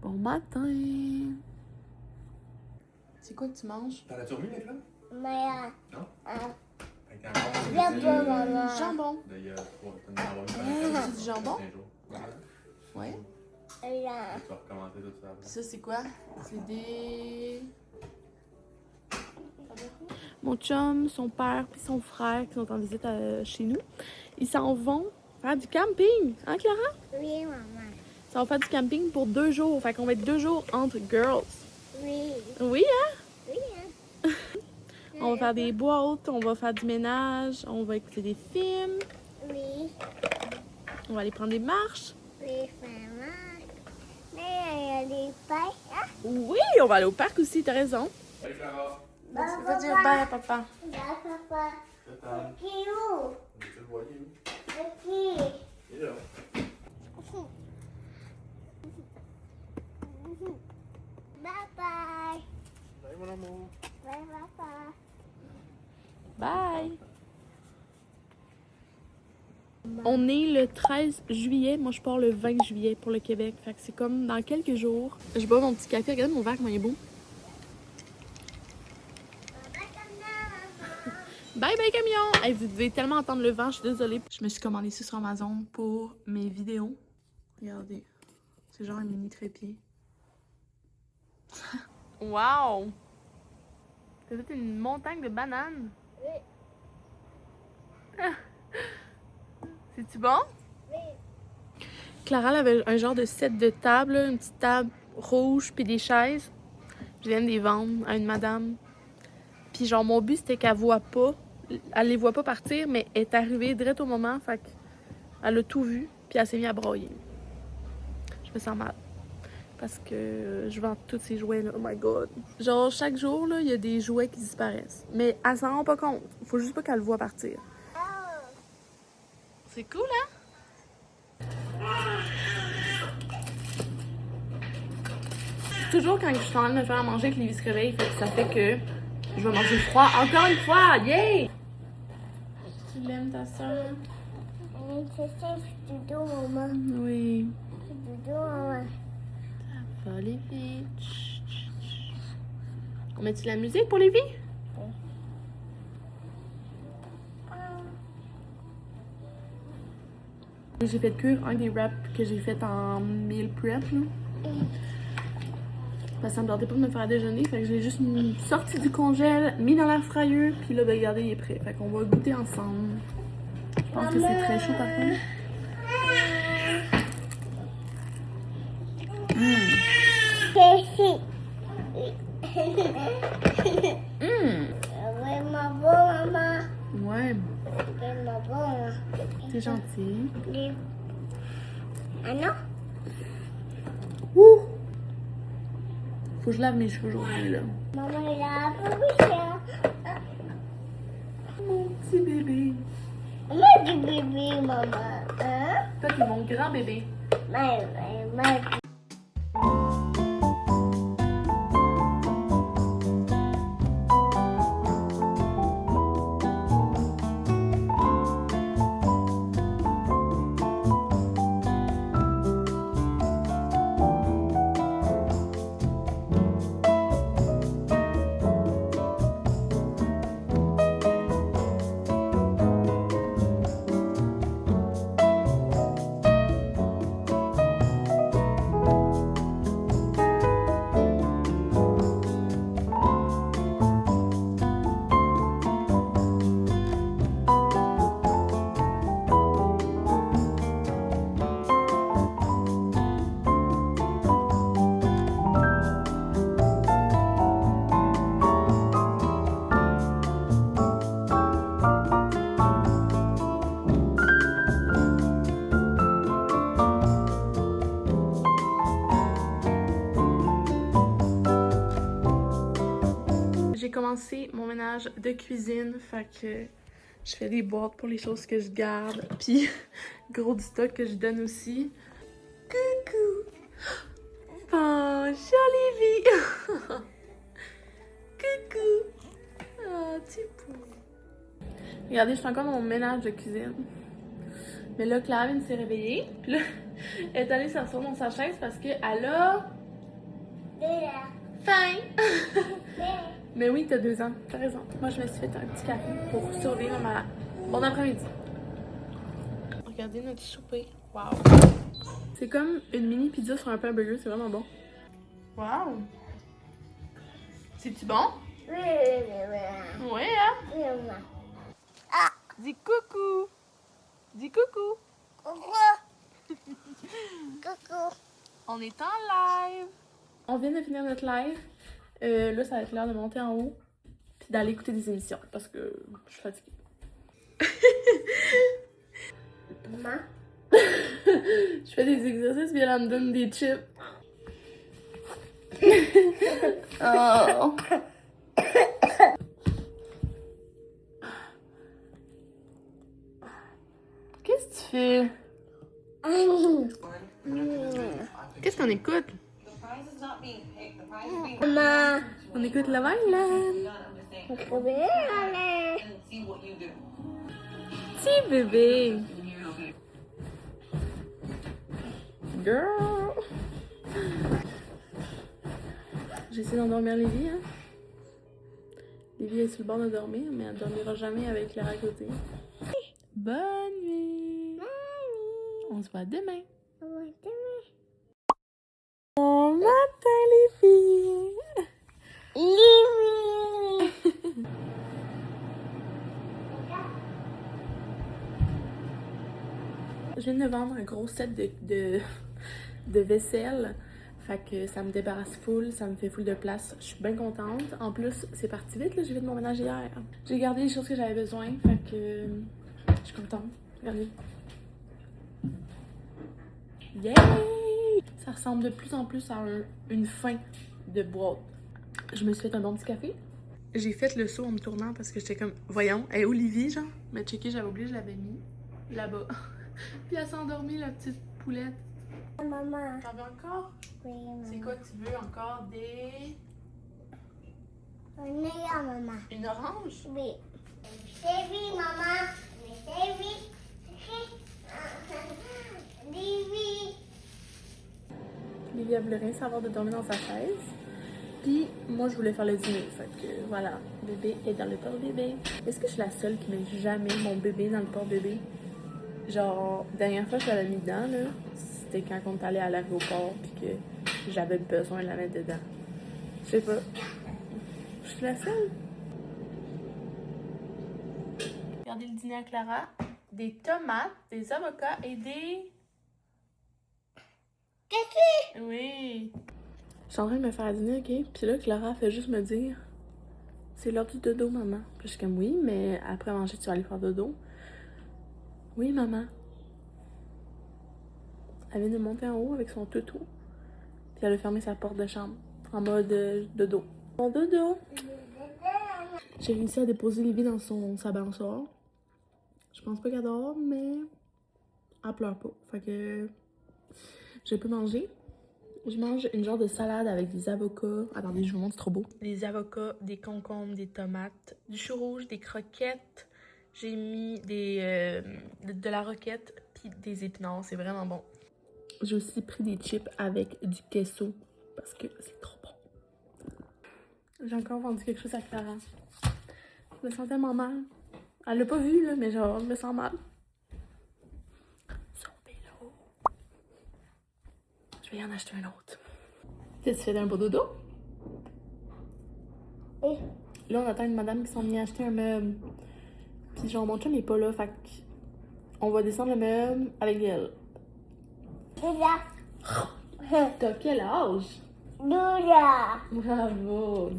Bon matin! C'est quoi que tu manges? T'en as-tu remis, mec, là? Mais Non? Fait qu'en Jambon, maman. Jambon! C'est du jambon? Ouais. Là. Tu vas recommencer tout ça après. Ça, c'est quoi? C'est des... Mon chum, son père puis son frère qui sont en visite chez nous, ils s'en vont faire du camping. Hein, Clara? Oui, maman. Ils s'en vont faire du camping pour 2 jours. Fait qu'on va être 2 jours entre girls. Oui. Oui, hein? Oui, hein? On va faire des boîtes, on va faire du ménage, on va écouter des films, Oui. on va aller prendre des marches. Oui, maman. Mais il y a des pailles, hein? Oui, on va aller au parc aussi, t'as raison. Salut, Clara! Tu vas dire bye à papa. Là, papa. Attends. Qui est où? Tu le voyais où? Qui? Il est là. Bye bye. Salut, mon amour. Bye papa. Bye. On est le 13 juillet, moi je pars le 20 juillet pour le Québec. Fait que c'est comme dans quelques jours. Je bois mon petit café, regarde mon verre comment il est beau. Bye bye camion! Hey, vous devez tellement entendre le vent, je suis désolée. Je me suis commandé ça sur Amazon pour mes vidéos. Regardez, c'est genre un mini trépied. Wow! T'as fait une montagne de bananes? Oui. C'est-tu bon? Oui. Clara elle avait un genre de set de table, là, une petite table rouge puis des chaises. Je viens de les vendre à une madame. Puis genre mon but c'était qu'elle voit pas, elle les voit pas partir, mais elle est arrivée direct au moment, fait qu'elle a tout vu, puis elle s'est mise à broyer. Je me sens mal. Parce que je vends tous ces jouets là, oh my god. Genre chaque jour là, il y a des jouets qui disparaissent. Mais elle s'en rend pas compte. Faut juste pas qu'elle le voit partir. Oh. C'est cool, hein? Toujours quand je suis en train de me faire à manger que Lévi se réveille, ça fait que je vais manger froid encore une fois. Yay! Tu l'aimes ta soeur? C'est ça, c'est doudou, maman. Oui. C'est doudou, maman. Ça va, Lévi. Chut, chut, chut. On met-tu de la musique pour Lévi? J'ai fait cuire un des wraps que j'ai fait en meal prep, là. Parce que ça me tentait pas de me faire déjeuner, fait que je l'ai juste sorti du congèle, mis dans l'air fryer, puis là, ben regardez, il est prêt. Fait qu'on va goûter ensemble. Je pense que c'est très chaud par contre. Vraiment bon, maman. Ouais, Vraiment bon, maman. t'es gentil. Ah non? Ouh! Faut que je lave mes cheveux aujourd'hui, là. Maman, il a un peu cher. Mon petit bébé. Moi, du bébé, maman. Hein? Toi, t'es mon grand bébé. Mais, J'ai commencé mon ménage de cuisine, fait que je fais des boîtes pour les choses que je garde, puis gros du stock que je donne aussi. Coucou! Bonjour Lévi! Coucou! Oh, petit pou! Regardez, je fais encore mon ménage de cuisine. Mais là, Clara s'est réveillée, puis là, elle est allée s'asseoir dans sa chaise parce qu'elle a Fin! Mais oui, t'as 2 ans, t'as raison. Moi, je me suis fait un petit café pour survivre à ma... Bon après-midi. Regardez notre souper. Wow! C'est comme une mini pizza sur un pain burger, c'est vraiment bon. Wow! C'est-tu bon? Oui. Ouais, hein? Dis coucou! Dis coucou! Coucou. On est en live! On vient de finir notre live. Là, ça va être l'heure de monter en haut puis d'aller écouter des émissions parce que je suis fatiguée. Maman. Je fais des exercices puis elle me donne des chips. Oh! Qu'est-ce que tu fais? Qu'est-ce qu'on écoute? Maman. On écoute Love Island. Petit bébé. Girl. J'essaie d'endormir Lévi, hein. Lévi est sur le bord de dormir, mais elle ne dormira jamais avec Clara à côté. Bonne nuit. On se voit demain. Bon matin les filles. Je viens de vendre un gros set de vaisselle. Fait que ça me débarrasse full, ça me fait full de place. Je suis bien contente. En plus, c'est parti vite, là. J'ai fait de mon ménage hier. J'ai gardé les choses que j'avais besoin. Fait que je suis contente. Regardez. Yay! Ça ressemble de plus en plus à une fin de boîte. Je me suis fait un bon petit café. J'ai fait le saut en me tournant parce que j'étais comme, voyons, elle est Olivier, genre. Mais checker, j'avais oublié, je l'avais mis là-bas. Puis elle s'est endormie, la petite poulette. Maman. T'en veux encore? Oui, maman. C'est quoi que tu veux encore? On est là, maman. Une orange? Oui. Baby, maman. Baby. Baby. Livia voulait rien savoir de dormir dans sa chaise. Puis moi, je voulais faire le dîner. Fait que voilà, bébé est dans le porte-bébé. Est-ce que je suis la seule qui met jamais mon bébé dans le porte-bébé? Genre, dernière fois que je l'avais mis dedans, là, c'était quand on est allé à l'aéroport puis que j'avais besoin de la mettre dedans. Je sais pas. Je suis la seule. Regardez le dîner à Clara. Des tomates, des avocats et des... Qu'est-ce Oui. Je suis en train de me faire à dîner, ok? Puis là, Clara fait juste me dire c'est l'heure du dodo, maman. Puis je suis comme oui, mais après manger, tu vas aller faire dodo. Oui, maman. Elle vient de monter en haut avec son toutou. Puis elle a fermé sa porte de chambre en mode dodo. Mon dodo! J'ai réussi à déposer Livy dans sa balançoire. Je pense pas qu'elle dort, mais elle pleure pas. Fait que je peux manger. Je mange une genre de salade avec des avocats. Attendez, je vous montre, c'est trop beau. Des avocats, des concombres, des tomates, du chou rouge, des croquettes. J'ai mis de la roquette puis des épinards. C'est vraiment bon. J'ai aussi pris des chips avec du queso parce que c'est trop bon. J'ai encore vendu quelque chose à Clara. Je me sens tellement mal. Elle l'a pas vu, là, mais genre, je me sens mal. Son vélo. Je vais y en acheter un autre. Tu fais un beau dodo? Oui. Là, on attend une madame qui s'en vient acheter un meuble. Puis genre, mon chum n'est pas là, fait on va descendre le meuble avec elle. Doula. T'as quel âge? Doula. Bravo!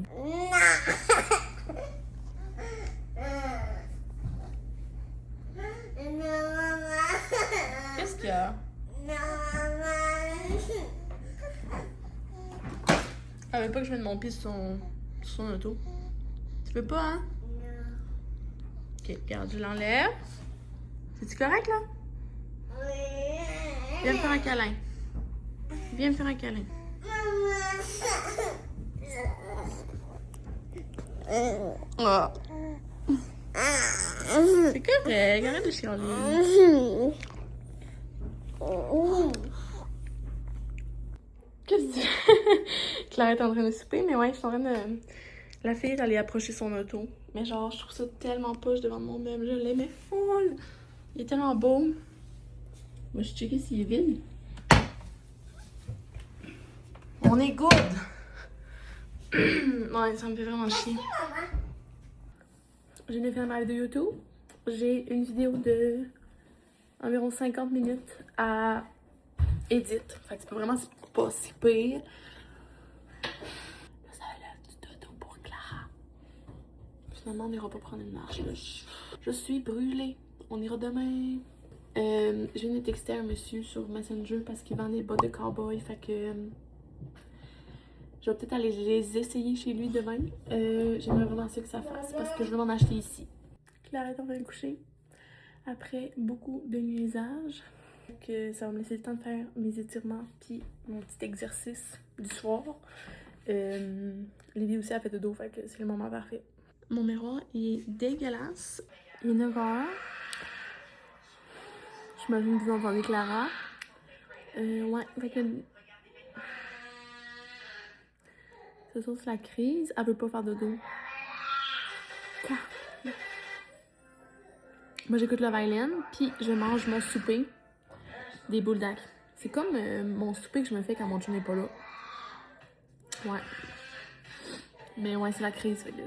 Qu'est-ce qu'il y a? Elle veut pas que je mette mon pied sur son auto. Tu peux pas, hein? Ok, regarde, je l'enlève. C'est-tu correct, là? Viens me faire un câlin. Viens me faire un câlin. Oh. C'est correct, arrête de chialer. Qu'est-ce que tu... Claire est en train de souper, mais ouais, je suis en train de... La fille est allée approcher son auto. Mais genre, je trouve ça tellement poche devant mon meuble. Je l'aimais full. Il est tellement beau. Moi, je checker s'il est vide. On est good! Ouais, ça me fait vraiment chier. Je viens de faire ma vidéo YouTube. J'ai une vidéo de environ 50 minutes à éditer. Fait que c'est vraiment pas si pire. Là, ça a l'air du dodo pour Clara. Finalement, on n'ira pas prendre une marche. Là. Je suis brûlée. On ira demain. Je viens de texter un monsieur sur Messenger parce qu'il vend des bottes de cowboy. Fait que je vais peut-être aller les essayer chez lui demain. J'aimerais vraiment ça que ça fasse parce que je veux m'en acheter ici. Clara est en train de coucher après beaucoup de nuisage. Que ça va me laisser le temps de faire mes étirements puis mon petit exercice du soir. Lily aussi a fait de dos, fait que c'est le moment parfait. Mon miroir est dégueulasse. Il est 9h. J'imagine que vous entendez Clara. Ouais, fait que... Ce soir, c'est la crise. Elle veut pas faire de dos. Quoi? Moi, j'écoute le violin, puis je mange mon souper. Des boules d'acre. C'est comme mon souper que je me fais quand mon chum n'est pas là. Ouais. Mais ouais, c'est la crise, fait que...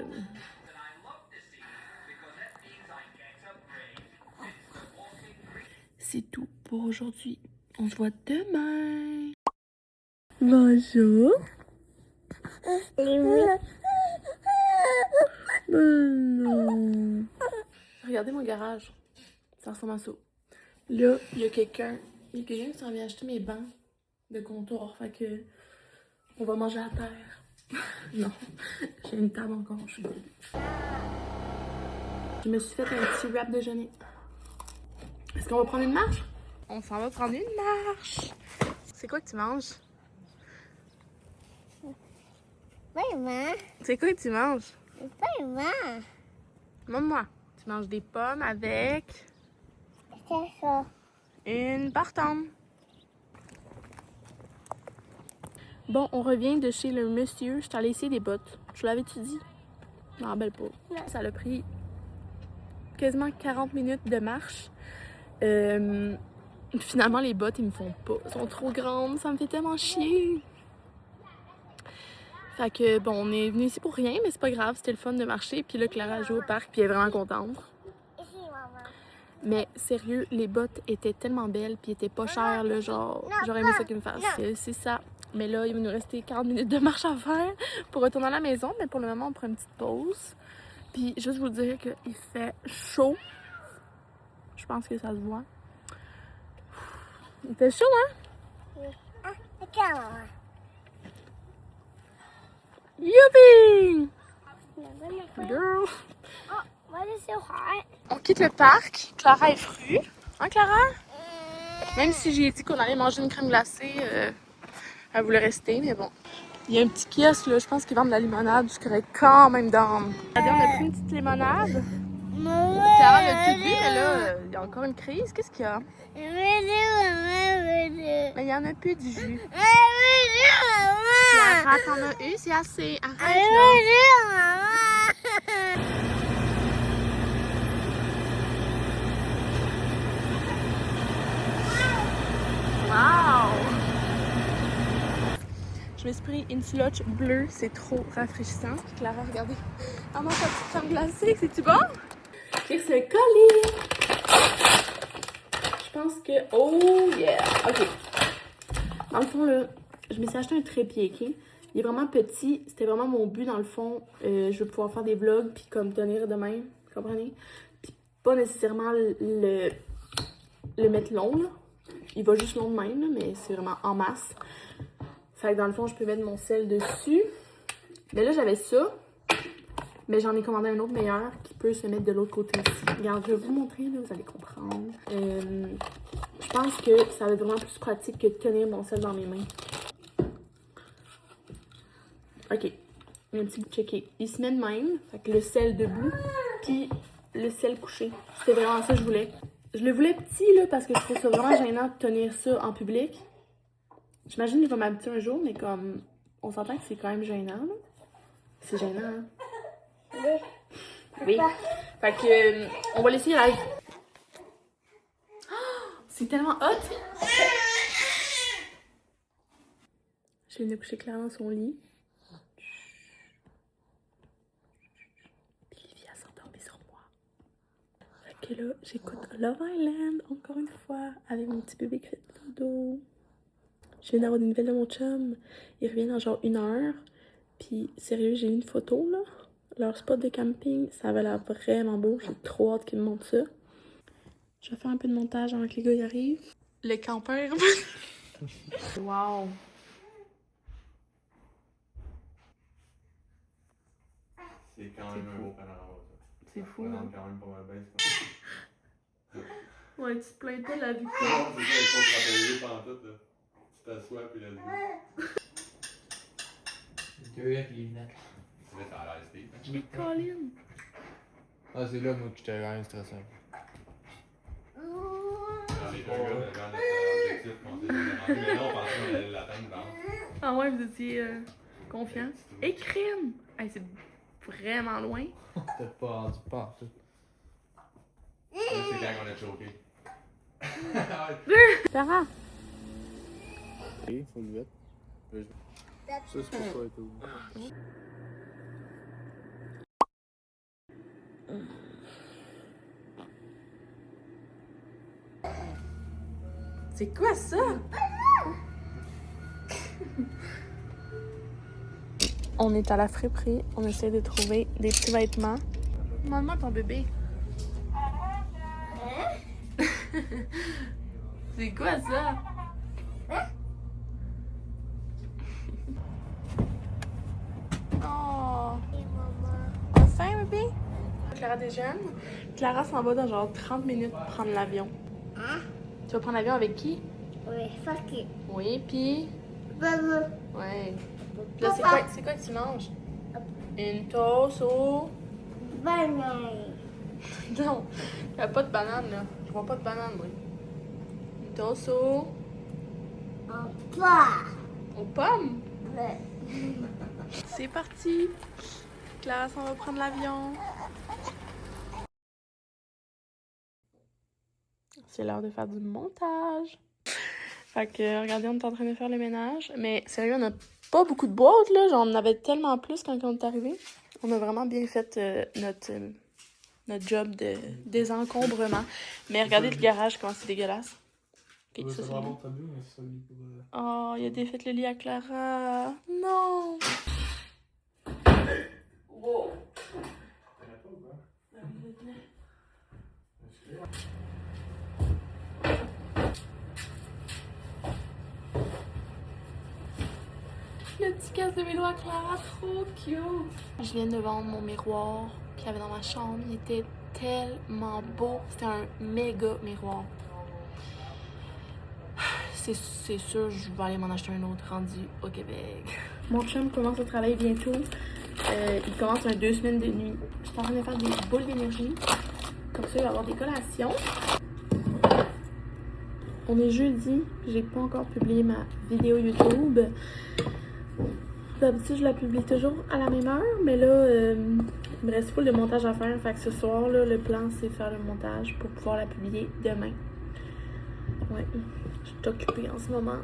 C'est tout pour aujourd'hui. On se voit demain. Bonjour. Non. Regardez mon garage. Ça ressemble à ça. Là, il y a quelqu'un qui s'en vient acheter mes bancs de comptoir. Fait que on va manger à terre. Non, j'ai une table encore. Je me suis fait un petit wrap déjeuner. Est-ce qu'on va prendre une marche? On s'en va prendre une marche. C'est quoi que tu manges? Maman, C'est quoi que tu manges? maman, Montre-moi. Tu manges des pommes avec c'est ça. une bartende. Bon, on revient de chez le monsieur. Je t'allais essayer des bottes. Je l'avais-tu dit? Je m'en rappelle pas. Ça a pris quasiment 40 minutes de marche. Finalement, les bottes, ils me font pas. Elles sont trop grandes. Ça me fait tellement chier. Fait que, bon, on est venu ici pour rien, mais c'est pas grave. C'était le fun de marcher. Puis là, Clara joue au parc, puis elle est vraiment contente. Ici, maman. Mais sérieux, les bottes étaient tellement belles, puis étaient pas chères, là, genre, j'aurais aimé ça qu'ils me fassent. C'est ça. Mais là, il va nous rester 40 minutes de marche à faire pour retourner à la maison. Mais pour le moment, on prend une petite pause. Puis, juste vous dire qu'il fait chaud. Je pense que ça se voit. Il fait chaud, hein? Ah, ok, maman. Youpi! Maman, Girl! oh, why is it so hot? On quitte le parc. Clara est frue. Hein, Clara? Même si j'ai dit qu'on allait manger une crème glacée, elle voulait rester, mais bon. Il y a un petit kiosque, là, je pense qu'ils vendent de la limonade. Je serais quand même dans. Regardez, on a pris une petite limonade. Clara l'a tout bu, mais là, il y a encore une crise. Qu'est-ce qu'il y a? Mais il y en a plus du jus. Clara, t'en as eu, c'est assez. Arrête, là. Wow! Je me suis pris une slotch bleue, c'est trop rafraîchissant. Clara, regardez. Ah non, sa petite crème glacée, c'est-tu bon? Qu'est-ce que c'est collé? Je pense que... Oh yeah! OK. Dans le fond, là, je me suis acheté un trépied, OK? Il est vraiment petit. C'était vraiment mon but, dans le fond. Je veux pouvoir faire des vlogs, puis comme tenir de même, vous comprenez? Puis pas nécessairement le mettre long, là. Il va juste long de même, là, mais c'est vraiment en masse. Fait que dans le fond, je peux mettre mon sel dessus. Mais là, j'avais ça. Mais j'en ai commandé un autre meilleur qui peut se mettre de l'autre côté aussi. Regarde, je vais vous montrer, là, vous allez comprendre. Je pense que ça va être vraiment plus pratique que de tenir mon sel dans mes mains. OK. Un petit bout de checker. Il se met de même. Fait que le sel debout, puis le sel couché. C'était vraiment ça que je voulais. Je le voulais petit, là, parce que je trouve ça vraiment gênant de tenir ça en public. J'imagine qu'il va m'habituer un jour, mais comme on s'entend que c'est quand même gênant, là. C'est gênant, hein? Oui. Oui. Fait que on va laisser la... C'est tellement hot! Je viens de coucher Clara dans son lit. Puis Livia s'endormit sur moi. Fait que là, j'écoute Love Island encore une fois avec mon petit bébé qui fait dodo. Je viens d'avoir des nouvelles de mon chum. Il revient dans genre 1 heure. Puis sérieux, j'ai eu une photo là. Leur spot de camping, ça avait l'air vraiment beau. J'ai trop hâte qu'ils me montrent ça. Je vais faire un peu de montage avant que les gars y arrivent. Le campeur. Wow! C'est quand même un beau panorama, ça. C'est fou, Ça hein? rend quand même pas mal bien, Ouais, tu te plains pas de la vie que c'est ça, il faut te rappeler pantoute, là. Tu t'assois, puis la vue. Deux avec les lunettes. Tu mets à l'aise, Steve. t'as. Colin! Ah, c'est là, moi, que j'étais quand même stressé. Dans les deux gars, dans notre objectif, quand on s'est rendu, mais là, on pensait qu'on allait l'atteindre dans. Ah ouais, vous étiez confiants. Et crime! Hey, c'est vraiment loin. T'es pas rendu pas en tout. Là, c'est quand on a choqué. Sarah! Oui, faut le vite. Ça, c'est pour toi et tout. C'est quoi ça? On est à la friperie, on essaie de trouver des petits vêtements. Demande-moi ton bébé. C'est quoi ça? Oh! Enfin, bébé? Clara déjeune. Clara s'en va dans genre 30 minutes pour prendre l'avion. Hein? Tu vas prendre l'avion avec qui? Oui, fuck Oui, puis... Maman. Ouais. Là, c'est quoi que tu manges? Une toast au... Banane. Non, il n'y a pas de banane, là. Je vois pas de banane, moi. Une toast au... En pas. aux pommes. Ouais. C'est parti. Clara s'en va prendre l'avion. C'est l'heure de faire du montage. Fait que, regardez, on est en train de faire le ménage. Mais sérieux, on n'a pas beaucoup de boîtes, là. Genre, on en avait tellement plus quand on est arrivé. On a vraiment bien fait notre job de désencombrement. Mais regardez le garage, comment c'est dégueulasse. Ok, ça, c'est bien. Oh, il a défait le lit à Clara. Non! Wow! Le petit casse de vélo à Clara, trop cute! Je viens de vendre mon miroir qu'il y avait dans ma chambre. Il était tellement beau. C'était un méga miroir. C'est sûr, je vais aller m'en acheter un autre rendu au Québec. Mon chum commence à travailler bientôt. Il commence un 2 semaines de nuit. Je suis en train de faire des boules d'énergie. Comme ça, il va y avoir des collations. On est jeudi. J'ai pas encore publié ma vidéo YouTube. D'habitude, je la publie toujours à la même heure. Mais là, il me reste full de montage à faire. Fait que ce soir, là, le plan, c'est faire le montage pour pouvoir la publier demain. Ouais, je suis occupée en ce moment.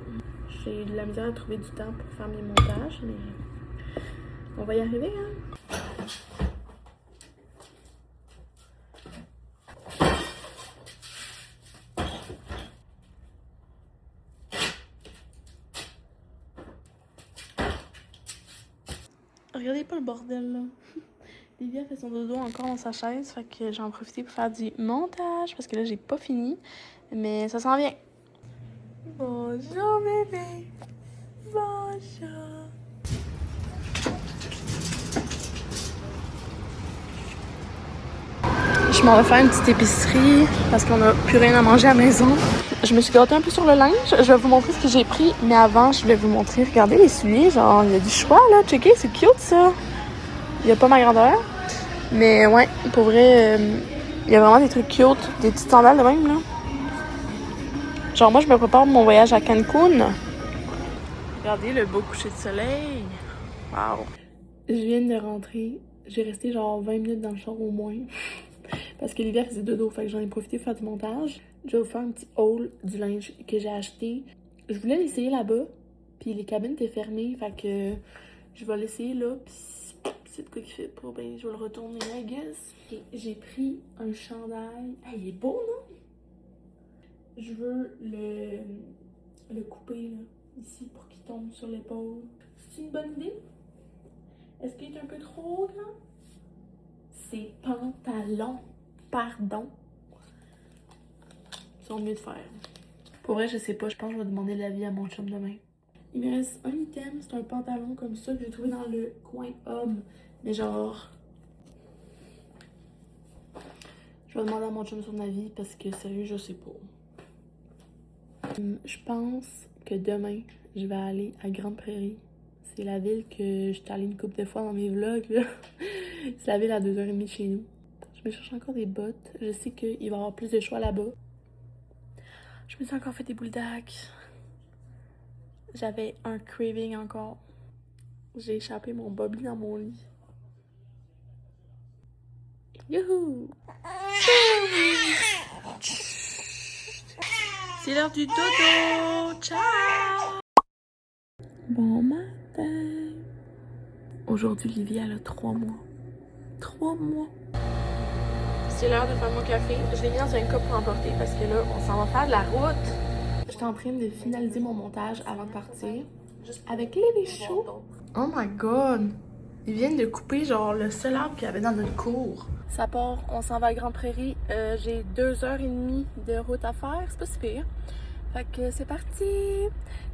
J'ai eu de la misère à trouver du temps pour faire mes montages, mais on va y arriver, hein? Regardez pas le bordel, là. Livia fait son dodo encore dans sa chaise, fait que j'en ai profité pour faire du montage, parce que là, j'ai pas fini, mais ça s'en vient. Bonjour, bébé. Bonjour. Je m'en vais faire une petite épicerie parce qu'on a plus rien à manger à la maison. Je me suis gâtée un peu sur le linge. Je vais vous montrer ce que j'ai pris. Mais avant, je voulais vous montrer. Regardez les souliers. Genre, il y a du choix là. Checkez, c'est cute ça. Il n'y a pas ma grandeur. Mais ouais, pour vrai, il y a vraiment des trucs cute. Des petites sandales de même là. Genre, moi, je me prépare pour mon voyage à Cancun. Regardez le beau coucher de soleil. Wow. Je viens de rentrer. J'ai resté genre 20 minutes dans le char au moins. Parce que l'hiver faisait dodo, fait que j'en ai profité pour faire du montage. Je vais vous faire un petit haul du linge que j'ai acheté. Je voulais l'essayer là-bas, puis les cabines étaient fermées, fait que je vais l'essayer là, puis c'est de quoi qu'il fait pas, ben je vais le retourner, I guess. Okay, j'ai pris un chandail. Ah, il est beau, non? Je veux le couper là, ici, pour qu'il tombe sur l'épaule. C'est une bonne idée? Est-ce qu'il est un peu trop grand? Ses pantalons, pardon, sont mieux de faire. Pour vrai, je sais pas, je pense que je vais demander l'avis à mon chum demain. Il me reste un item, c'est un pantalon comme ça que j'ai trouvé dans le coin homme. Mais genre, je vais demander à mon chum son avis parce que sérieux, je sais pas. Je pense que demain, je vais aller à Grande Prairie. C'est la ville que j'étais allée une couple de fois dans mes vlogs, là. C'est la ville à 2h30 de chez nous. Je me cherche encore des bottes. Je sais qu'il va y avoir plus de choix là-bas. Je me suis encore fait des boules d'ac. J'avais un craving encore. J'ai échappé mon bobby dans mon lit. Youhou! C'est l'heure du dodo! Ciao! Bon matin! Aujourd'hui, Livy, elle a 3 mois. 3 mois! C'est l'heure de faire mon café. Je l'ai mis dans un cup pour emporter parce que là, on s'en va faire de la route. J'étais en train de finaliser mon montage avant de partir. Avec les chauds. Oh my god! Ils viennent de couper genre le seul arbre qu'il y avait dans notre cour. Ça part, on s'en va à Grande Prairie. J'ai 2h30 de route à faire. C'est pas si pire. Fait que c'est parti!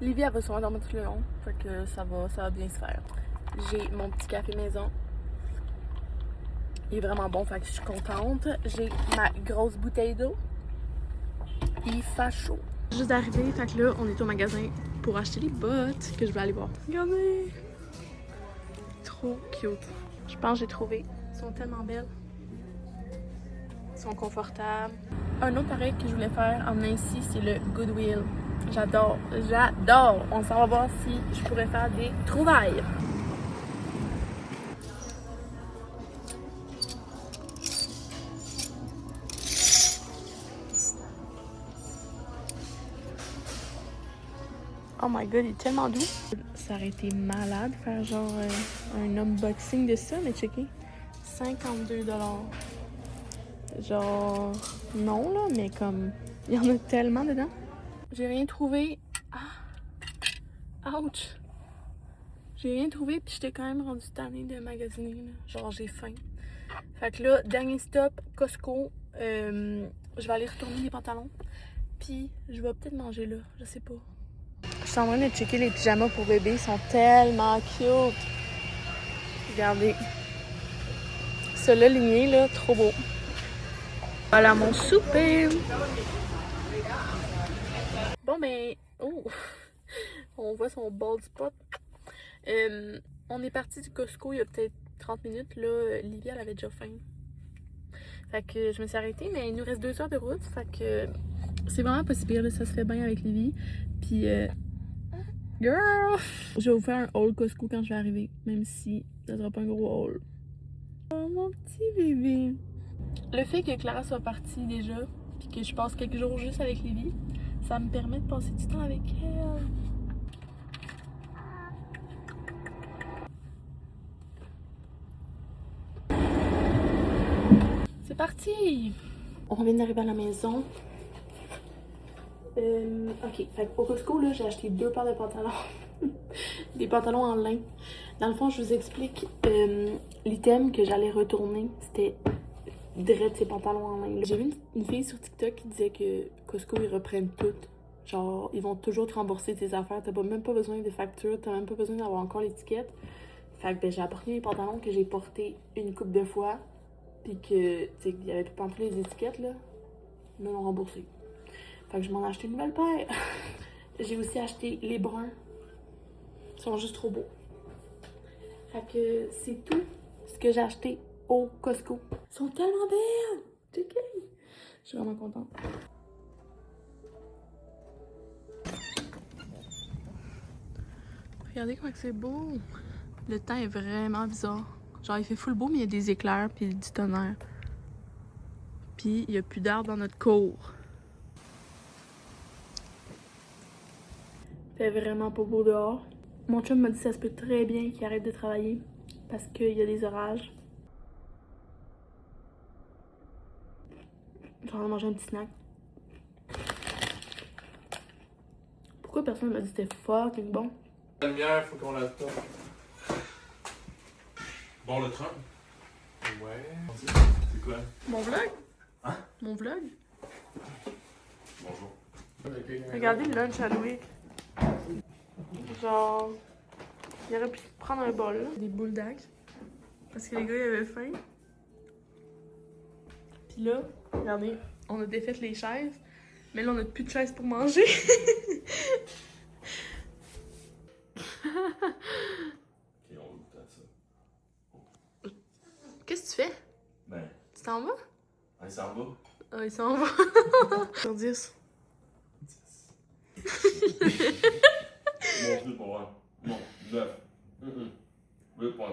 Livy, elle va sûrement dormir tout le long. Fait que ça va bien se faire. J'ai mon petit café maison. Il est vraiment bon, fait que je suis contente. J'ai ma grosse bouteille d'eau. Il fait chaud. Juste d'arriver, fait que là, on est au magasin pour acheter les bottes que je vais aller voir. Regardez! Trop cute. Je pense que j'ai trouvé. Elles sont tellement belles. Elles sont confortables. Un autre arrêt que je voulais faire en venant ici, c'est le Goodwill. J'adore, j'adore! On s'en va voir si je pourrais faire des trouvailles. Oh my god, il est tellement doux. Ça aurait été malade de faire genre un unboxing de ça, mais checkez. 52 $. Genre, non là, mais comme, il y en a tellement dedans. J'ai rien trouvé. Ah! Ouch! J'ai rien trouvé, puis j'étais quand même rendue tannée de magasiner, là. Genre, j'ai faim. Fait que là, dernier stop, Costco. Je vais aller retourner les pantalons. Puis, je vais peut-être manger là, je sais pas. Je suis en train de checker les pyjamas pour bébé. Ils sont tellement cute. Regardez. Ceux-là, lignés, là, trop beau. Voilà mon souper. Bon, ben... Oh! On voit son bald spot. On est parti du Costco il y a peut-être 30 minutes. Là, Livy, elle avait déjà faim. Fait que je me suis arrêtée, mais il nous reste 2 heures de route. Fait que c'est vraiment pas si pire, là. Ça se fait bien avec Livy. Puis... Girl! Je vais vous faire un haul Costco quand je vais arriver, même si ça sera pas un gros haul. Oh mon petit bébé! Le fait que Clara soit partie déjà, puis que je passe quelques jours juste avec Livy, ça me permet de passer du temps avec elle. C'est parti! On vient d'arriver à la maison. Ok, fait au Costco, là, j'ai acheté 2 paires de pantalons. Des pantalons en lin. Dans le fond, je vous explique. L'item que j'allais retourner, c'était direct ces pantalons en lin. J'ai vu une fille sur TikTok qui disait que Costco, ils reprennent tout. Genre, ils vont toujours te rembourser tes affaires. T'as même pas besoin de facture, t'as même pas besoin d'avoir encore l'étiquette. Fait que ben, j'ai apporté mes pantalons que j'ai portés une couple de fois. Puis que, tu sais, il y avait tout le temps les étiquettes, là. Ils me l'ont remboursé. Fait que je m'en ai acheté une nouvelle paire. J'ai aussi acheté les bruns. Ils sont juste trop beaux. Fait que c'est tout ce que j'ai acheté au Costco. Ils sont tellement belles! Checkez! Je suis vraiment contente. Regardez comment c'est beau. Le temps est vraiment bizarre. Genre, il fait full beau, mais il y a des éclairs puis du tonnerre. Puis, il y a plus d'air dans notre cour. Il fait vraiment pas beau dehors. Mon chum m'a dit que ça se peut très bien qu'il arrête de travailler parce qu'il y a des orages. Genre, manger un petit snack. Pourquoi personne m'a dit que c'était fucking bon? La lumière, faut qu'on la toque. Bon, le Trump. Ouais. C'est quoi? Mon vlog? Hein? Mon vlog? Bonjour. Regardez le lunch à Louis. Genre, il aurait pu prendre un bol, là. Des boules d'ail. Parce que les gars, ils avaient faim. Puis là, regardez, on a défait les chaises. Mais là, on a plus de chaises pour manger. Ok, on va goûter à ça. Qu'est-ce que tu fais? Ben, Tu t'en vas? allez, ça va? Ah, il s'en va. Sur 10. Mon 8 pour voir. Non, 9. 8.5.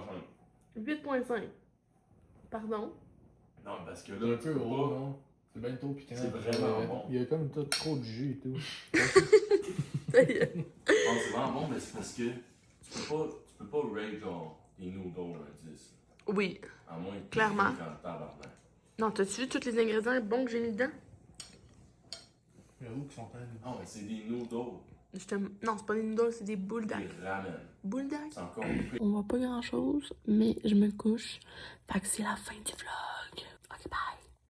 8.5. Pardon? Non, parce que C'est là, un peu gros, non? C'est bien trop piquant. C'est vraiment bon. Il y a comme tout, trop de jus et tout. Ça y est. Non, c'est vraiment bon, mais c'est parce que tu peux pas rate genre des noodles un 10. Oui. À moins que Clairement. tu fasses tabarnak. Non, t'as-tu vu tous les ingrédients bons que j'ai mis dedans? J'avoue qu'ils sont tellement. Non, mais c'est des noodles. Non, c'est pas des noodles, c'est des boules d'ail. Des ramen. Boules d'ail? C'est encore plus. On voit pas grand chose, mais je me couche. Fait que c'est la fin du vlog. Ok, bye.